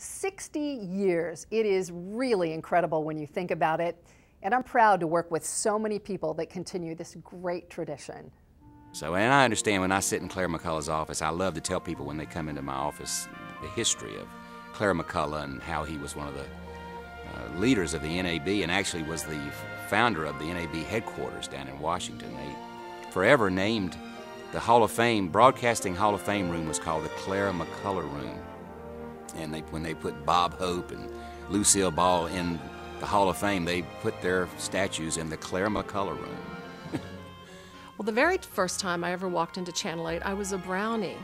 60 years. It is really incredible when you think about it. And I'm proud to work with so many people that continue this great tradition. So, and I understand when I sit in Claire McCullough's office, I love to tell people when they come into my office the history of Claire McCullough and how he was one of the leaders of the NAB and actually was the founder of the NAB headquarters down in Washington. They forever named the Hall of Fame, Broadcasting Hall of Fame room was called the Claire McCullough room. And when they put Bob Hope and Lucille Ball in the Hall of Fame, they put their statues in the Claire McCullough room. Well, the very first time I ever walked into Channel 8, I was a brownie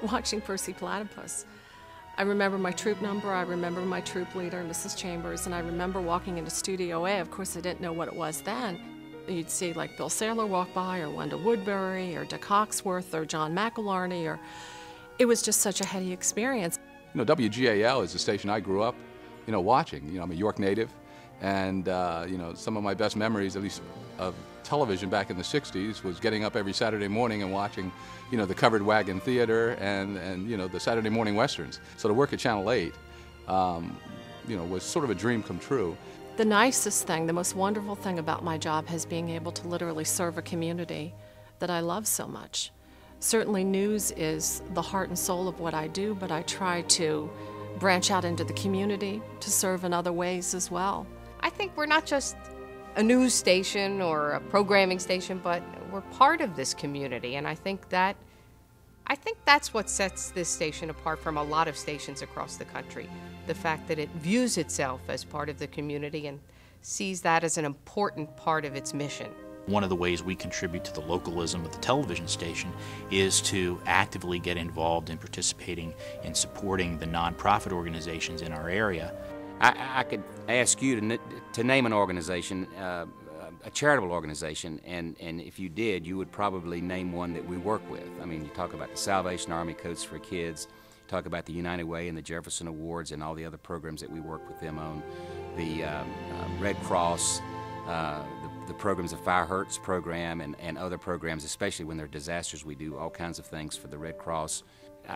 watching Percy Platypus. I remember my troop number, I remember my troop leader, Mrs. Chambers, and I remember walking into Studio A. Of course, I didn't know what it was then. You'd see like Bill Saylor walk by, or Wendell Woodbury, or Dick Hawksworth, or John McElharney, or it was just such a heady experience. You know, WGAL is the station I grew up, watching. I'm a York native, and some of my best memories, at least of television back in the 60s, was getting up every Saturday morning and watching, the Covered Wagon Theater and the Saturday morning westerns. So to work at Channel 8, was sort of a dream come true. The nicest thing, the most wonderful thing about my job is being able to literally serve a community that I love so much. Certainly news is the heart and soul of what I do, but I try to branch out into the community to serve in other ways as well. I think we're not just a news station or a programming station, but we're part of this community, and I think that's what sets this station apart from a lot of stations across the country. The fact that it views itself as part of the community and sees that as an important part of its mission. One of the ways we contribute to the localism of the television station is to actively get involved in participating in supporting the nonprofit organizations in our area. I could ask you to name an organization, a charitable organization, and if you did, you would probably name one that we work with. I mean, you talk about the Salvation Army Coats for Kids, you talk about the United Way and the Jefferson Awards and all the other programs that we work with them on, the Red Cross, the programs, the Fire Hurts program, and other programs, especially when there are disasters. We do all kinds of things for the Red Cross.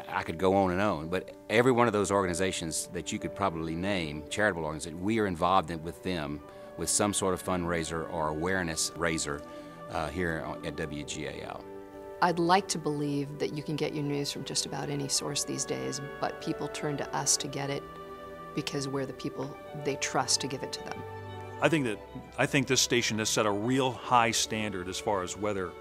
I could go on and on, but every one of those organizations that you could probably name, charitable organizations, we are involved with them with some sort of fundraiser or awareness raiser here at WGAL. I'd like to believe that you can get your news from just about any source these days, but people turn to us to get it because we're the people they trust to give it to them. I think this station has set a real high standard as far as weather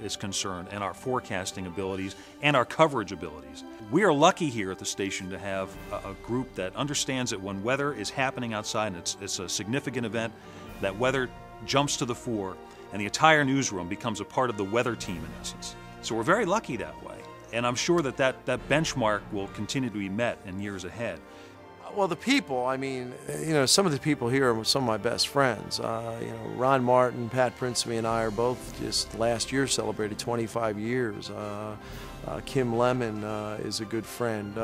is concerned, and our forecasting abilities and our coverage abilities. We are lucky here at the station to have a group that understands that when weather is happening outside and it's a significant event, that weather jumps to the fore and the entire newsroom becomes a part of the weather team in essence. So we're very lucky that way, and I'm sure that benchmark will continue to be met in years ahead. Well, the people, I mean, some of the people here are some of my best friends. Ron Martin, Pat Princeby, and I are both just last year celebrated 25 years. Kim Lemon is a good friend.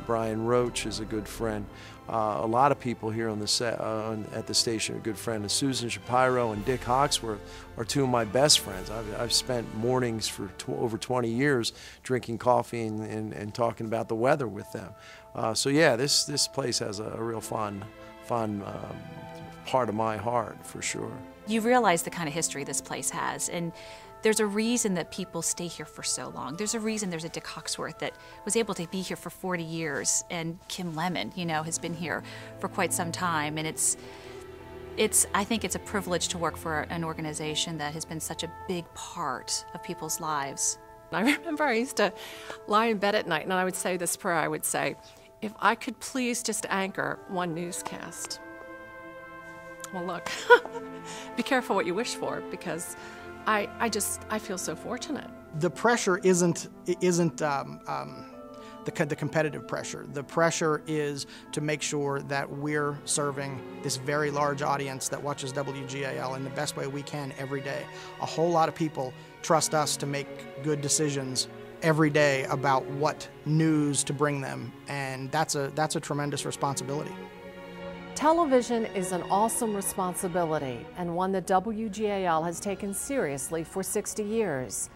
Brian Roach is a good friend. A lot of people here on the set, at the station are good friends. And Susan Shapiro and Dick Hawksworth are two of my best friends. I've spent mornings for over 20 years drinking coffee and talking about the weather with them. So yeah, this place has a real fond part of my heart, for sure. You realize the kind of history this place has, and there's a reason that people stay here for so long. There's a reason there's a Dick Hawksworth that was able to be here for 40 years, and Kim Lemon, has been here for quite some time. And I think it's a privilege to work for an organization that has been such a big part of people's lives. I remember I used to lie in bed at night and I would say this prayer. I would say, if I could please just anchor one newscast. Well, look, be careful what you wish for, because I feel so fortunate. The pressure isn't the competitive pressure. The pressure is to make sure that we're serving this very large audience that watches WGAL in the best way we can every day. A whole lot of people trust us to make good decisions every day about what news to bring them, and that's a tremendous responsibility. Television is an awesome responsibility, and one that WGAL has taken seriously for 60 years.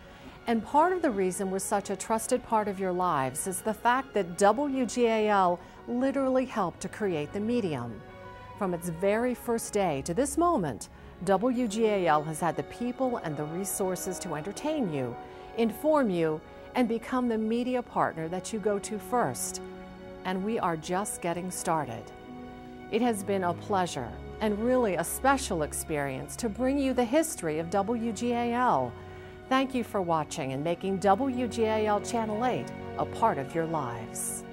And part of the reason we're such a trusted part of your lives is the fact that WGAL literally helped to create the medium. From its very first day to this moment, WGAL has had the people and the resources to entertain you, inform you, and become the media partner that you go to first. And we are just getting started. It has been a pleasure and really a special experience to bring you the history of WGAL. Thank you for watching and making WGAL Channel 8 a part of your lives.